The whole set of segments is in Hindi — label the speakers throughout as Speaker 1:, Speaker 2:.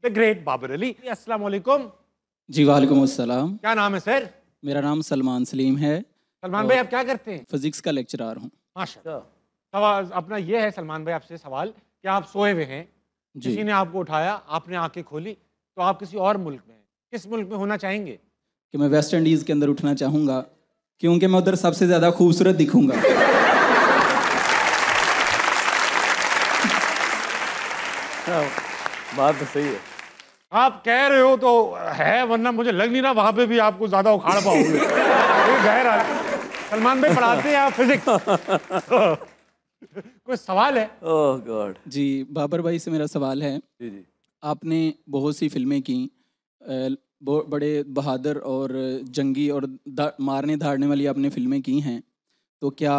Speaker 1: The great Babar Ali. अस्सलाम वालेकुम।
Speaker 2: जी वालेकुम अस्सलाम।
Speaker 1: क्या नाम है सर?
Speaker 2: मेरा नाम सलमान सलीम है।
Speaker 1: सलमान भाई आप क्या करते हैं?
Speaker 2: फिजिक्स का लेक्चरर हूँ।
Speaker 1: माशाल्लाह। सवाल अपना ये है सलमान भाई आपसे सवाल कि आप सोए हुए हैं,
Speaker 2: जी
Speaker 1: किसी ने आपको उठाया, आपने आंखें खोली तो आप किसी और मुल्क में हैं, किस मुल्क में होना चाहेंगे?
Speaker 2: कि मैं वेस्ट इंडीज़ के अंदर उठना चाहूँगा क्योंकि मैं उधर सबसे ज़्यादा खूबसूरत दिखूँगा।
Speaker 3: बात तो सही है।
Speaker 1: आप कह रहे हो तो है, वरना मुझे लग नहीं रहा वहां पे भी आपको ज्यादा उखाड़ पाओगे। ये गहरा सलमान भाई पढ़ाते हैं आप फिजिक्स। कोई सवाल है?
Speaker 3: ओह गॉड।
Speaker 2: जी बाबर भाई से मेरा सवाल है,
Speaker 3: जी जी।
Speaker 2: आपने बहुत सी फिल्में की, बड़े बहादुर और जंगी और मारने धाड़ने वाली आपने फिल्में की हैं, तो क्या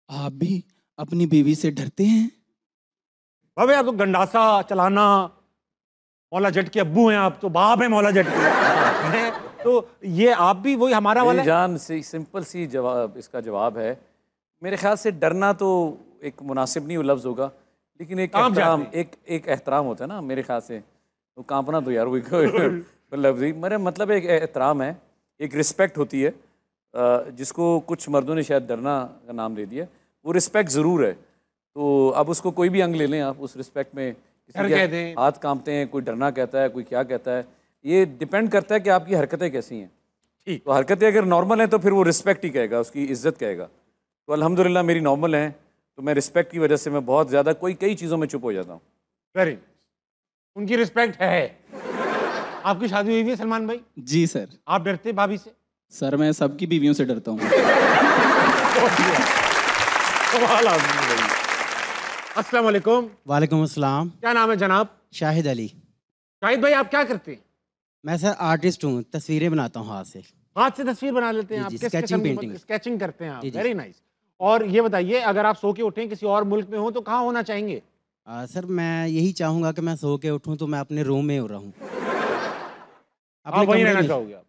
Speaker 2: आप भी अपनी बीवी से डरते हैं?
Speaker 1: भाई आप तो गंडासा चलाना, मौला जट के अब्बू हैं आप, तो बाप है मौला जट के। तो ये आप भी वही हमारा वाला है?
Speaker 3: जान से सिंपल सी जवाब, इसका जवाब है मेरे ख्याल से डरना तो एक मुनासिब नहीं वो लफ्ज़ होगा, लेकिन एक एहतराम, एक एहतराम होता है ना मेरे ख्याल से। तो कांपना तो यार वही लफ्ज़ ही, मेरा मतलब एक एहतराम है, एक रिस्पेक्ट होती है, जिसको कुछ मर्दों ने शायद डरना का नाम दे दिया। वो रिस्पेक्ट ज़रूर है। तो अब उसको कोई भी अंग ले लें आप, उस रिस्पेक्ट में किसी के हाथ कांपते हैं, कोई डरना कहता है, कोई क्या कहता है, ये डिपेंड करता है कि आपकी हरकतें कैसी हैं। ठीक, तो हरकतें अगर नॉर्मल हैं तो फिर वो रिस्पेक्ट ही कहेगा, उसकी इज्जत कहेगा। तो अल्हम्दुलिल्लाह मेरी नॉर्मल हैं, तो मैं रिस्पेक्ट की वजह से मैं बहुत ज़्यादा कई चीज़ों में चुप हो जाता हूँ।
Speaker 1: वेरी, उनकी रिस्पेक्ट है। आपकी शादी हुई है सलमान भाई?
Speaker 2: जी सर।
Speaker 1: आप डरते भाभी से?
Speaker 2: सर मैं सबकी बीवियों से डरता हूँ।
Speaker 1: अस्सलाम वालेकुम।
Speaker 4: वालेकुम अस्सलाम।
Speaker 1: क्या नाम है जनाब?
Speaker 4: शाहिद अली।
Speaker 1: शाहिद भाई आप क्या करते हैं?
Speaker 4: मैं सर आर्टिस्ट हूँ, तस्वीरें बनाता हूँ हाथ से।
Speaker 1: हाथ से तस्वीर बना लेते हैं आप?
Speaker 4: Sketching painting.
Speaker 1: स्केचिंग करते हैं आप, वेरी नाइस। और ये बताइए, अगर आप सो के उठें किसी और मुल्क में हो तो कहाँ होना चाहेंगे?
Speaker 4: सर मैं यही चाहूँगा कि मैं सो के उठूँ तो मैं अपने रूम में रहूँ।
Speaker 1: आप वहीं रहना चाहोगे? आप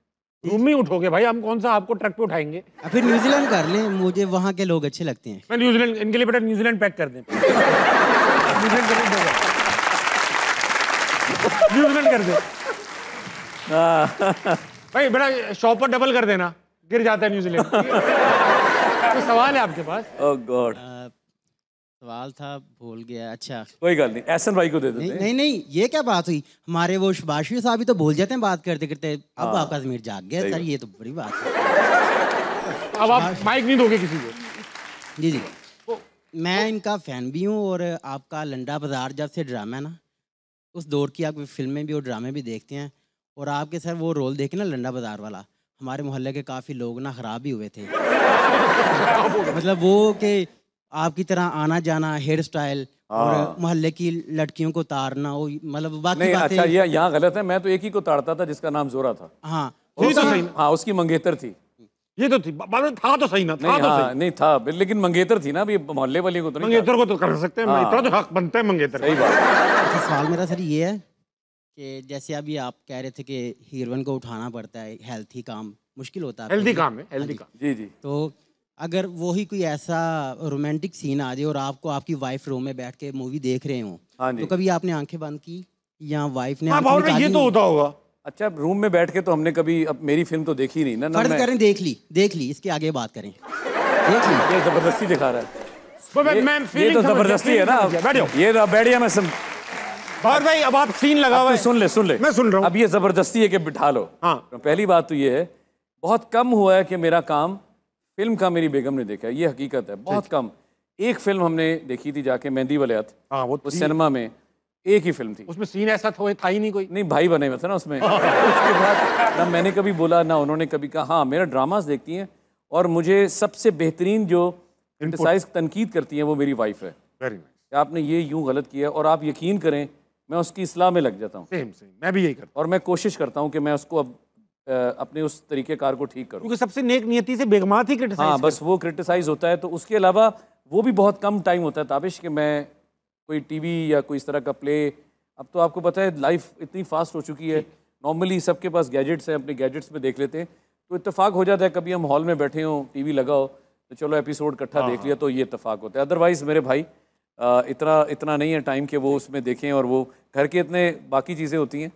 Speaker 1: रूम में उठोगे भाई, हम कौन सा आपको ट्रक पे उठाएंगे?
Speaker 4: फिर न्यूजीलैंड कर लें, मुझे वहाँ के लोग अच्छे लगते हैं।
Speaker 1: मैं न्यूजीलैंड, इनके लिए बेटा न्यूजीलैंड पैक कर दें। न्यूजीलैंड कर दे भाई, बेटा शॉपर डबल कर देना, गिर जाता है न्यूजीलैंड। तो सवाल है आपके पास?
Speaker 3: ओह गॉड,
Speaker 4: सवाल था भूल गया। अच्छा
Speaker 3: कोई गल नहीं, एहसन भाई को दे देते हैं।
Speaker 4: नहीं, ये क्या बात हुई? हमारे वो शबाशी साहब ही तो भूल जाते हैं बात करते करते। अब आपका ज़मीर जाग गया सर, ये तो बड़ी बात है।
Speaker 1: अब आप माइक नहीं दोगे किसी को?
Speaker 4: जी जी, मैं इनका फ़ैन भी हूँ, और आपका लंडा बाज़ार जब से ड्रामा है ना, उस दौर की आप फिल्में भी और ड्रामे भी देखते हैं, और आपके सर वो रोल देखे ना लंडा बाज़ार वाला, हमारे मोहल्ले के काफ़ी लोग ना ख़राब भी हुए थे। मतलब वो कि आपकी तरह आना जाना, हेयर स्टाइल और मोहल्ले की लड़कियों को तारना, वो मतलब बाकी
Speaker 3: नहीं,
Speaker 4: बातें।
Speaker 3: अच्छा ये यहाँ गलत है, मैं तो एक ही को ताड़ता था जिसका नाम जोरा था।
Speaker 4: हाँ
Speaker 3: हाँ, उसकी मंगेतर थी।
Speaker 1: ये तो थी, था तो सही ना, था
Speaker 3: नहीं,
Speaker 1: तो
Speaker 3: हाँ,
Speaker 1: सही।
Speaker 3: नहीं था, लेकिन मंगेतर थी ना, अभी मोहल्ले वाली को तो नहीं।
Speaker 1: मंगेतर को तो कर सकते हैं, इतना तो हक बनता है मंगेतर।
Speaker 3: सही बात।
Speaker 4: अच्छा, सवाल मेरा सर ये है कि जैसे अभी आप कह रहे थे कि हीरोइन को उठाना पड़ता है, हेल्थी काम मुश्किल होता है।
Speaker 1: हेल्दी काम है, हेल्दी काम।
Speaker 3: जी जी।
Speaker 4: तो अगर वही कोई ऐसा रोमांटिक सीन आ जाए और आपको आपकी वाइफ रूम में बैठ के मूवी देख रहे हो, तो कभी आपने आंखें बंद की या वाइफ ने आंखें निकाली?
Speaker 1: ये तो होता होगा।
Speaker 3: अच्छा, रूम में बैठ के तो हमने कभी, अब मेरी फिल्म तो देखी नहीं ना।
Speaker 4: फर्ज करें देख ली, इसके आगे बात करें। देख ली,
Speaker 3: ये जबरदस्ती दिखा रहा है। ये तो जबरदस्ती है ना। ये बैठिए, मैं सुन
Speaker 1: भाई, अब आप सीन लगा हुआ है,
Speaker 3: सुन ले।
Speaker 1: मैं सुन रहा हूँ।
Speaker 3: अब ये जबरदस्ती है कि बिठा लो।
Speaker 1: हाँ।
Speaker 3: तो पहली बात तो ये है, बहुत कम हुआ है कि मेरा काम फिल्म का मेरी बेगम ने देखा, ये हकीकत है, बहुत कम। एक फिल्म हमने देखी थी जाके, मेहंदी वाले हाथ, वो सिनेमा में, एक ही फिल्म थी, उसमें सीन ऐसा था ही नहीं कोई। नहीं, भाई बने हुए थे ना उसमें। उसके बाद ना मैंने कभी बोला ना उन्होंने कभी कहा। हाँ, मेरा ड्रामास देखती हैं, और मुझे सबसे बेहतरीन जो क्रिटिसाइज तनकीद करती हैं वो मेरी वाइफ है। Very nice. आपने ये यूं गलत किया, और आप यकीन करें मैं उसकी इस्लाह में लग जाता हूँ। सेम मैं भी यही करता हूँ, और मैं कोशिश करता हूँ कि मैं उसको अब अपने उस तरीक़ेकार को ठीक करूँ, क्योंकि
Speaker 1: सबसे नेक नियति से बेगमात ही क्रिटिसाइज।
Speaker 3: हाँ, बस वो क्रिटिसाइज होता है। तो उसके अलावा वो भी बहुत कम टाइम होता है ताबिश कि मैं कोई टीवी या कोई इस तरह का प्ले। अब तो आपको पता है लाइफ इतनी फास्ट हो चुकी है, नॉर्मली सबके पास गैजेट्स हैं, अपने गैजेट्स में देख लेते हैं। तो इत्तेफाक हो जाता है कभी हम हॉल में बैठे हों, टीवी लगा हो, तो चलो एपिसोड इकट्ठा देख लिया, तो ये इत्तेफाक होता है। अदरवाइज़ मेरे भाई इतना इतना नहीं है टाइम कि वो उसमें देखें, और वो घर के इतने बाकी चीज़ें होती हैं